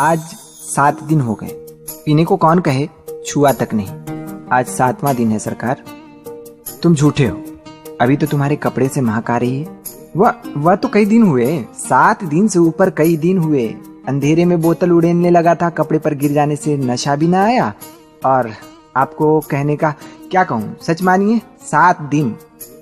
आज 7 दिन हो गए, पीने को कौन कहे, छुआ तक नहीं। आज 7वां दिन है सरकार। तुम झूठे हो, अभी तो तुम्हारे कपड़े से महक आ रही है। वह तो कई दिन हुए, 7 दिन से ऊपर कई दिन हुए। अंधेरे में बोतल उड़ेलने लगा था, कपड़े पर गिर जाने से नशा भी ना आया। और आपको कहने का क्या कहूँ, सच मानिए 7 दिन,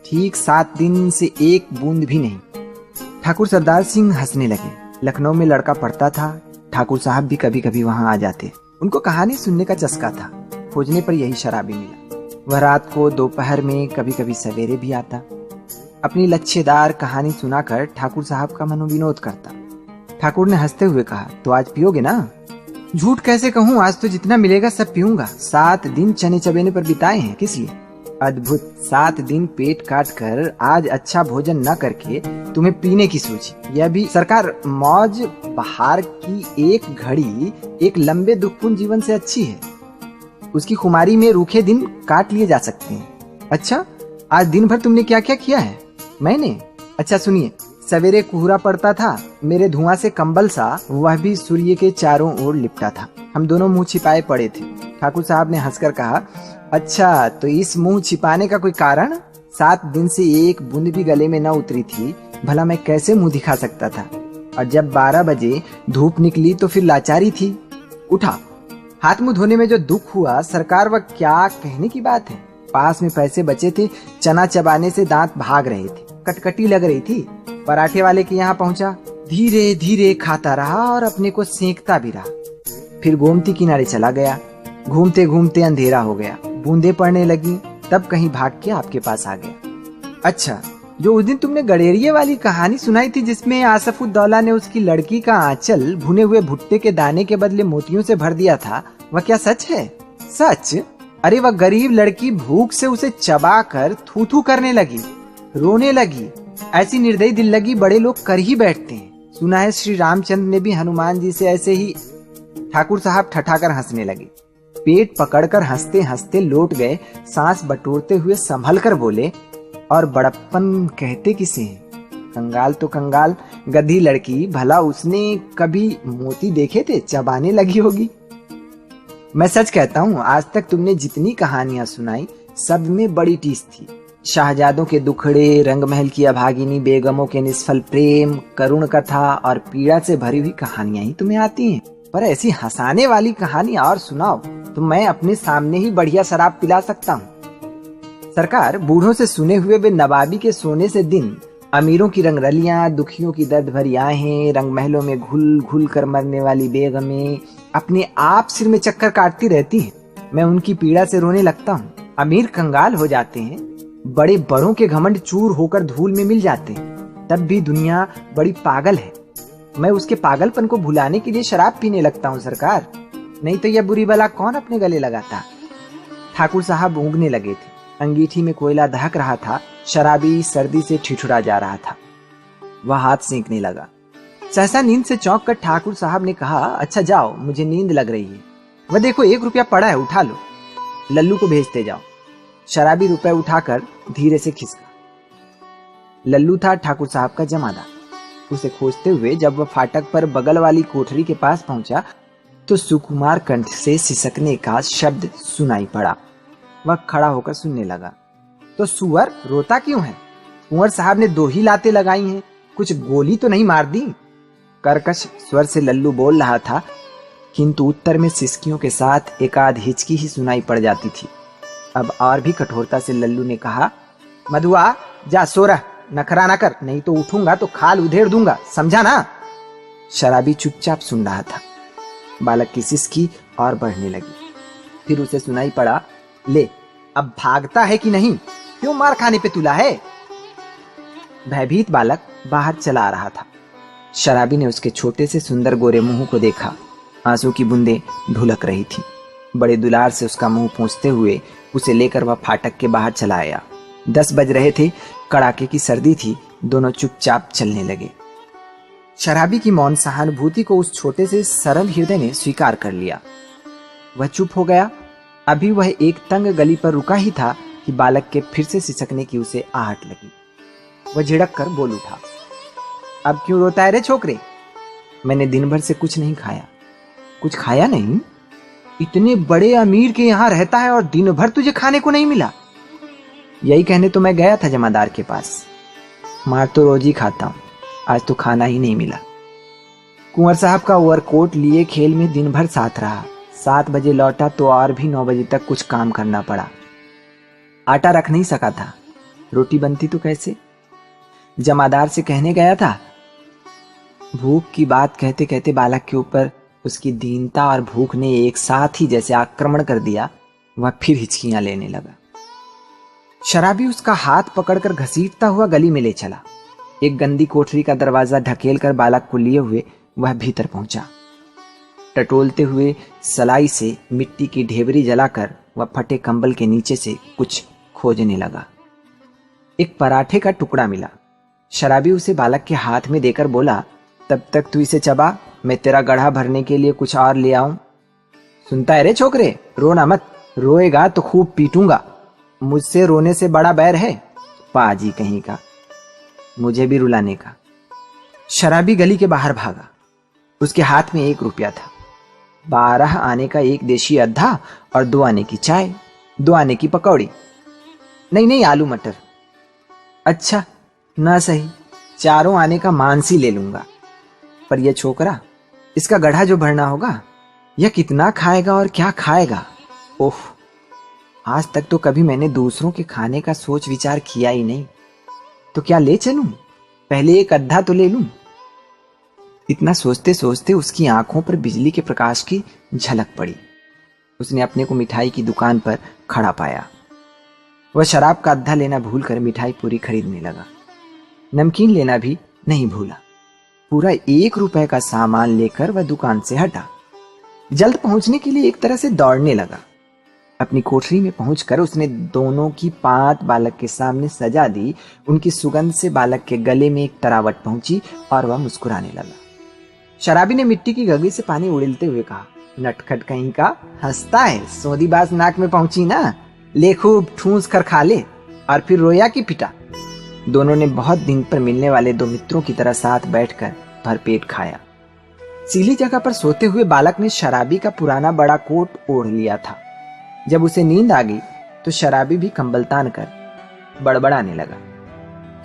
ठीक 7 दिन से एक बूंद भी नहीं। ठाकुर सरदार सिंह हंसने लगे। लखनऊ में लड़का पढ़ता था, ठाकुर साहब भी कभी कभी वहां आ जाते। उनको कहानी सुनने का चस्का था, खोजने पर यही शराबी मिला। वह रात को, दोपहर में, कभी कभी सवेरे भी आता। अपनी लच्छेदार कहानी सुनाकर ठाकुर साहब का मनोविनोद करता। ठाकुर ने हंसते हुए कहा, तो आज पियोगे ना? झूठ कैसे कहूँ, आज तो जितना मिलेगा सब पीऊंगा। 7 दिन चने चबेने पर बिताए हैं, किस लिए? अद्भुत, 7 दिन पेट काट कर आज अच्छा भोजन न करके तुम्हें पीने की सूझी। यह भी सरकार, मौज बहार की एक घड़ी एक लंबे दुखपूर्ण जीवन से अच्छी है। उसकी खुमारी में रूखे दिन काट लिए जा सकते हैं। अच्छा, आज दिन भर तुमने क्या क्या किया है? मैंने? अच्छा सुनिए, सवेरे कोहरा पड़ता था, मेरे धुआं से कंबल सा, वह भी सूर्य के चारों ओर लिपटा था। हम दोनों मुंह छिपाए पड़े थे। ठाकुर साहब ने हंसकर कहा, अच्छा तो इस मुंह छिपाने का कोई कारण? 7 दिन से एक बूंद भी गले में न उतरी थी, भला मैं कैसे मुंह दिखा सकता था? और जब 12 बजे धूप निकली तो फिर लाचारी थी। उठा, हाथ मुंह धोने में जो दुख हुआ सरकार, वह क्या कहने की बात है। पास में पैसे बचे थे, चना चबाने से दांत भाग रहे थे, कटकटी लग रही थी। पराठे वाले के यहाँ पहुंचा, धीरे धीरे खाता रहा और अपने को सेंकता भी रहा। फिर गोमती किनारे चला गया। घूमते घूमते अंधेरा हो गया, बूंदे पड़ने लगी, तब कहीं भाग के आपके पास आ गया। अच्छा, जो उस दिन तुमने गडेरिये वाली कहानी सुनाई थी, जिसमें आसफुद्दौला ने उसकी लड़की का आंचल भुने हुए भुट्टे के दाने के बदले मोतियों से भर दिया था, वह क्या सच है? सच? अरे वह गरीब लड़की भूख से उसे चबा कर थू थू करने लगी, रोने लगी। ऐसी निर्दयी दिल लगी बड़े लोग कर ही बैठते हैं। सुना है श्री रामचंद्र ने भी हनुमान जी से ऐसे ही। ठाकुर साहब ठठाकर हंसने लगे, पेट पकड़कर हंसते हंसते लौट गए। सांस बटोरते हुए संभल कर बोले, और बड़प्पन कहते किसे हैं? कंगाल तो कंगाल, गधी लड़की, भला उसने कभी मोती देखे थे? चबाने लगी होगी। मैं सच कहता हूँ, आज तक तुमने जितनी कहानियां सुनाई सब में बड़ी टीस थी। शाहजादों के दुखड़े, रंगमहल की अभागिनी बेगमों के निष्फल प्रेम, करुण कथा और पीड़ा से भरी हुई कहानियां ही तुम्हें आती हैं। पर ऐसी हंसाने वाली कहानी और सुनाओ तो मैं अपने सामने ही बढ़िया शराब पिला सकता हूँ। सरकार, बूढ़ों से सुने हुए वे नवाबी के सोने से दिन, अमीरों की रंगरलियां, दुखियों की दर्द भरी आहें, रंगमहलों में घुल घुल कर मरने वाली बेगमें अपने आप सिर में चक्कर काटती रहती हैं। मैं उनकी पीड़ा से रोने लगता हूँ। अमीर कंगाल हो जाते हैं, बड़े बड़ों के घमंड चूर होकर धूल में मिल जाते हैं, तब भी दुनिया बड़ी पागल है। मैं उसके पागलपन को भुलाने के लिए शराब पीने लगता हूँ सरकार, नहीं तो यह बुरी बला कौन अपने गले लगाता। ठाकुर साहब ऊँघने लगे थे, अंगीठी में कोयला दहक रहा था। शराबी सर्दी से ठिठुरा जा रहा था, वह हाथ सेंकने लगा। सहसा नींद से चौंक कर ठाकुर साहब ने कहा, अच्छा जाओ, मुझे नींद लग रही है। वह देखो 1 रुपया पड़ा है, उठा लो, लल्लू को भेजते जाओ। शराबी रुपए उठाकर धीरे से खिसका। लल्लू था ठाकुर साहब का जमादार। उसे खोजते हुए जब वह फाटक पर बगल वाली कोठरी के पास पहुंचा तो सुकुमार कंठ से सिसकने का शब्द सुनाई पड़ा। वह खड़ा होकर सुनने लगा। तो सुअर रोता क्यों है? कुंवर साहब ने 2 ही लातें लगाई हैं, कुछ गोली तो नहीं मार दी? कर्कश स्वर से लल्लू बोल रहा था, किंतु उत्तर में सिसकियों के साथ एक आध हिचकी ही सुनाई पड़ जाती थी। अब और भी कठोरता से लल्लू ने कहा, मधुआ जा सो रह, नखरा ना कर, नहीं तो उठूंगा तो खाल उधेड़ दूंगा, समझा ना? शराबी चुपचाप सुन रहा था। बालक की सिसकी और बढ़ने लगी। फिर उसे सुनाई पड़ा, ले अब भागता है कि नहीं? क्यों मार खाने पे तुला है? भयभीत बालक बाहर चला आ रहा था। शराबी ने उसके छोटे से सुंदर गोरे मुंह को देखा। आंसू की बूंदें ढुलक रही थी। बड़े दुलार से उसका मुंह पोंछते हुए उसे लेकर वह फाटक के बाहर चला आया। 10 बज रहे थे, कड़ाके की सर्दी थी। दोनों चुपचाप चलने लगे। शराबी की मौन सहानुभूति को उस छोटे से सरल हृदय ने स्वीकार कर लिया। वह चुप हो गया। अभी वह एक तंग गली पर रुका ही था कि बालक के फिर से सिसकने की उसे आहट लगी। वह झिड़क कर बोल उठा, अब क्यों रोता है रे छोकरे? मैंने दिन भर से कुछ नहीं खाया। कुछ खाया नहीं? इतने बड़े अमीर के यहाँ रहता है और दिन भर तुझे खाने को नहीं मिला? यही कहने तो मैं गया था जमादार के पास। मार तो रोज ही खाता हूं, आज तो खाना ही नहीं मिला। कुंवर साहब का ओवरकोट लिए खेल में दिन भर साथ रहा। 7 बजे लौटा तो और भी 9 बजे तक कुछ काम करना पड़ा। आटा रख नहीं सका था, रोटी बनती तो कैसे? जमादार से कहने गया था। भूख की बात कहते कहते बालक के ऊपर उसकी दीनता और भूख ने एक साथ ही जैसे आक्रमण कर दिया। वह फिर हिचकियां लेने लगा। शराबी उसका हाथ पकड़कर घसीटता हुआ गली में ले चला। एक गंदी कोठरी का दरवाजा ढकेल कर बालक को लिए हुए वह भीतर पहुंचा। टटोलते हुए सलाई से मिट्टी की ढेबरी जलाकर वह फटे कंबल के नीचे से कुछ खोजने लगा। एक पराठे का टुकड़ा मिला। शराबी उसे बालक के हाथ में देकर बोला, तब तक तू इसे चबा, मैं तेरा गड्ढा भरने के लिए कुछ और ले आऊं। सुनता है रे छोकरे, रोना मत, रोएगा तो खूब पीटूंगा। मुझसे रोने से बड़ा बैर है? पाजी कहीं का, मुझे भी रुलाने का। शराबी गली के बाहर भागा। उसके हाथ में 1 रुपया था। 12 आने का 1 देशी अद्धा और 2 आने की चाय, 2 आने की पकौड़ी। नहीं आलू मटर। अच्छा ना सही, 4 आने का मांसी ले लूंगा। पर यह छोकरा, इसका गड्ढा जो भरना होगा, यह कितना खाएगा और क्या खाएगा? ओह, आज तक तो कभी मैंने दूसरों के खाने का सोच विचार किया ही नहीं। तो क्या ले चलूं? पहले 1 अद्धा तो ले लूं। इतना सोचते सोचते उसकी आंखों पर बिजली के प्रकाश की झलक पड़ी। उसने अपने को मिठाई की दुकान पर खड़ा पाया। वह शराब का अद्धा लेना भूलकर मिठाई पूरी खरीदने लगा। नमकीन लेना भी नहीं भूला। पूरा 1 रुपए का सामान लेकर वह दुकान से हटा। जल्द पहुंचने के लिए एक तरह से दौड़ने लगा। अपनी कोठरी में पहुंचकर उसने दोनों की पांत बालक के सामने सजा दी। उनकी सुगंध से बालक के गले में एक तरावट पहुंची और वह मुस्कुराने लगा। शराबी ने मिट्टी की गगरी से पानी उड़ेलते हुए कहा, नटखट कहीं का, हंसता है? सोंधी बाज नाक में पहुंची ना, ले खूब ठूंस कर खा ले। और फिर रोया कि पिटा? दोनों ने बहुत दिन पर मिलने वाले 2 मित्रों की तरह साथ बैठकर भरपेट खाया। सीली जगह पर सोते हुए बालक ने शराबी का पुराना बड़ा कोट ओढ़ लिया था। जब उसे नींद आ गई तो शराबी भी कंबल तान कर बड़बड़ाने लगा।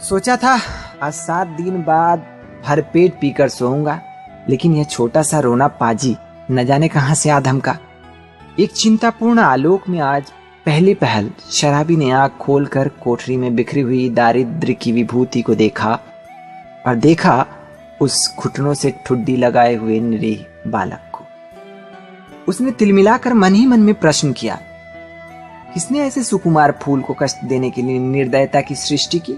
सोचा था आज 7 दिन बाद भरपेट पीकर सोऊंगा, लेकिन यह छोटा सा रोना पाजी न जाने कहां से आ धमका। एक चिंतापूर्ण आलोक में आज पहली पहल शराबी ने आंख खोलकर कोठरी में बिखरी हुई दारिद्र्य की विभूति को देखा और देखा उस घुटनों से ठुड्डी लगाए हुए निरीह बालक को। उसने तिलमिलाकर मन ही मन में प्रश्न किया, किसने ऐसे सुकुमार फूल को कष्ट देने के लिए निर्दयता की सृष्टि की?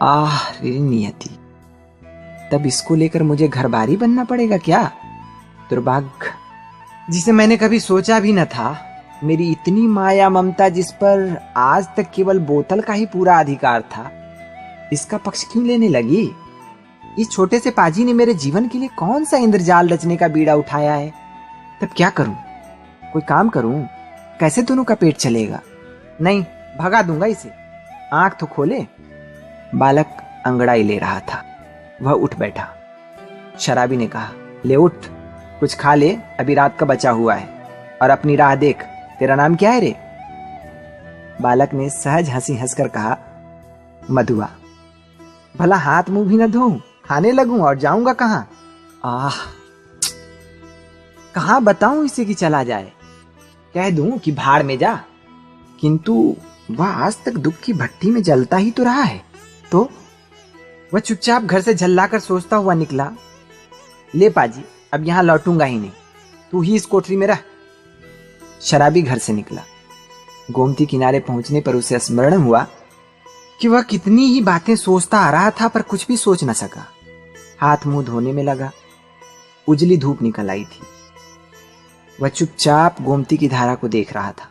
आह रे नियति, तब इसको लेकर मुझे घरबारी बनना पड़ेगा क्या? दुर्भाग्य, जिसे मैंने कभी सोचा भी न था। मेरी इतनी माया ममता जिस पर आज तक केवल बोतल का ही पूरा अधिकार था, इसका पक्ष क्यों लेने लगी? इस छोटे से पाजी ने मेरे जीवन के लिए कौन सा इंद्रजाल रचने का बीड़ा उठाया है? तब क्या करूं? कोई काम करूं? कैसे दोनों का पेट चलेगा? नहीं, भगा दूंगा इसे। आंख तो खोले। बालक अंगड़ाई ले रहा था। वह उठ बैठा। शराबी ने कहा, ले उठ, कुछ खा ले, अभी रात का बचा हुआ है, और अपनी राह देख। तेरा नाम क्या है रे? बालक ने सहज हंसी हंसकर कहा, मधुआ। भला हाथ मुंह भी न धोऊं, खाने लगूं और जाऊंगा कहां? आह, कहां बताऊं इसे कि चला जाए? कह दूं कि भाड़ में जा? किंतु वह आज तक दुख की भट्टी में जलता ही तो रहा है। तो वह चुपचाप घर से झल्लाकर सोचता हुआ निकला, ले पाजी, अब यहां लौटूंगा ही नहीं, तू ही इस कोठरी में रह। शराबी घर से निकला। गोमती किनारे पहुंचने पर उसे स्मरण हुआ कि वह कितनी ही बातें सोचता आ रहा था, पर कुछ भी सोच न सका। हाथ मुंह धोने में लगा। उजली धूप निकल आई थी। वह चुपचाप गोमती की धारा को देख रहा था।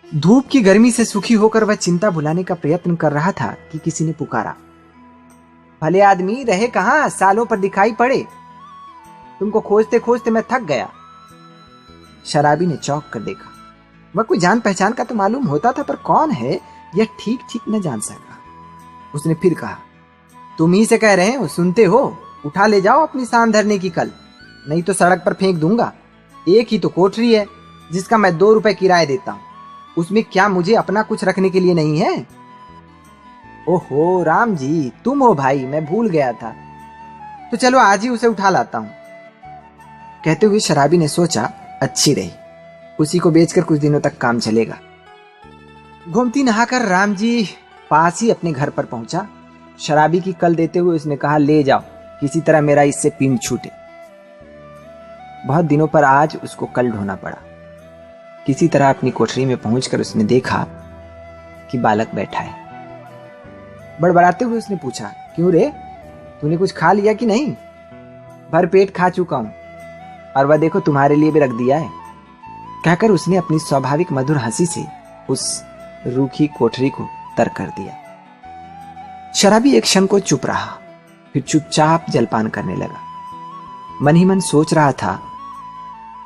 धूप की गर्मी से सुखी होकर वह चिंता भुलाने का प्रयत्न कर रहा था कि किसी ने पुकारा, भले आदमी रहे कहां, सालों पर दिखाई पड़े। तुमको खोजते खोजते मैं थक गया। शराबी ने चौंक कर देखा। वह कोई जान पहचान का तो मालूम होता था, पर कौन है यह ठीक ठीक न जान सका। उसने फिर कहा, तुम ही से कह रहे हो, सुनते हो? उठा ले जाओ अपनी सांध धरने की कल। नहीं तो सड़क पर फेंक दूंगा। एक ही तो कोठरी है जिसका मैं 2 रुपए किराया देता हूँ, उसमें क्या मुझे अपना कुछ रखने के लिए नहीं है? ओहो राम जी, तुम हो भाई, मैं भूल गया था। तो चलो आज ही उसे उठा लाता हूँ। कहते हुए शराबी ने सोचा अच्छी रही, उसी को बेचकर कुछ दिनों तक काम चलेगा। घूमती नहाकर राम जी पास ही अपने घर पर पहुंचा। शराबी की कल देते हुए उसने कहा, ले जाओ, किसी तरह मेरा इससे पिंड छूटे। बहुत दिनों पर आज उसको कल ढोना पड़ा। किसी तरह अपनी कोठरी में पहुंचकर उसने देखा कि बालक बैठा है। बड़बड़ाते हुए उसने पूछा, क्यों रे, तूने कुछ खा लिया कि नहीं? भर पेट खा चुका हूं, और वह देखो तुम्हारे लिए भी रख दिया है, कहकर उसने अपनी स्वाभाविक मधुर हंसी से उस रूखी कोठरी को तर कर दिया। शराबी एक क्षण को चुप रहा, फिर चुपचाप जलपान करने लगा। मन ही मन सोच रहा था,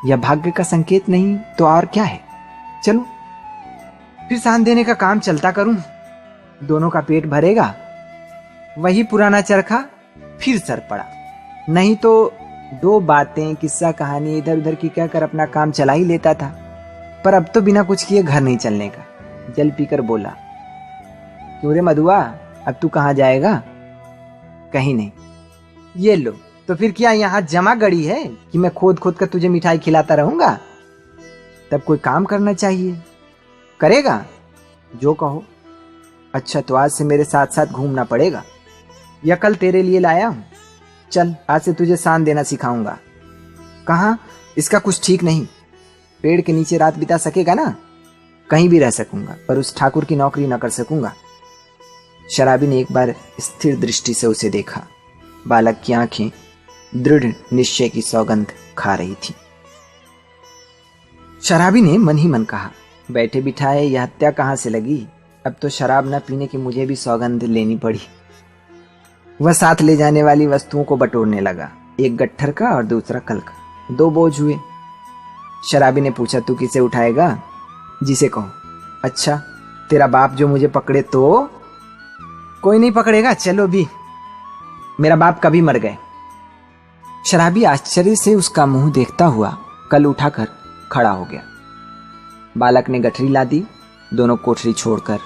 यह भाग्य का संकेत नहीं तो और क्या है। चलो फिर सान देने का काम चलता करूं, दोनों का पेट भरेगा। वही पुराना चरखा फिर सर पड़ा। नहीं तो 2 बातें किस्सा कहानी इधर उधर की कहकर अपना काम चला ही लेता था, पर अब तो बिना कुछ किए घर नहीं चलने का। जल पीकर बोला, क्यों रे मधुआ, अब तू कहाँ जाएगा? कहीं नहीं। ये लो, तो फिर क्या यहाँ जमा गड़ी है कि मैं खोद खोद कर तुझे मिठाई खिलाता रहूंगा? तब कोई काम करना चाहिए। करेगा? जो कहो। अच्छा, तो आज से मेरे साथ साथ घूमना पड़ेगा। या कल तेरे लिए लाया हूं, चल आज से तुझे सान देना सिखाऊंगा। कहाँ? इसका कुछ ठीक नहीं। पेड़ के नीचे रात बिता सकेगा ना? कहीं भी रह सकूंगा, पर उस ठाकुर की नौकरी न कर सकूंगा। शराबी ने एक बार स्थिर दृष्टि से उसे देखा। बालक की आंखें दृढ़ निश्चय की सौगंध खा रही थी। शराबी ने मन ही मन कहा, बैठे बिठाए यह हत्या कहां से लगी? अब तो शराब न पीने की मुझे भी सौगंध लेनी पड़ी। वह साथ ले जाने वाली वस्तुओं को बटोरने लगा, एक गट्ठर का और दूसरा कल का। 2 बोझ हुए। शराबी ने पूछा, तू किसे उठाएगा? जिसे कहो। अच्छा, तेरा बाप जो मुझे पकड़े तो? कोई नहीं पकड़ेगा, चलो भी, मेरा बाप कभी मर गए। शराबी आश्चर्य से उसका मुंह देखता हुआ कल उठाकर खड़ा हो गया। बालक ने गठरी ला दी, दोनों कोठरी छोड़कर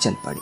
चल पड़ी।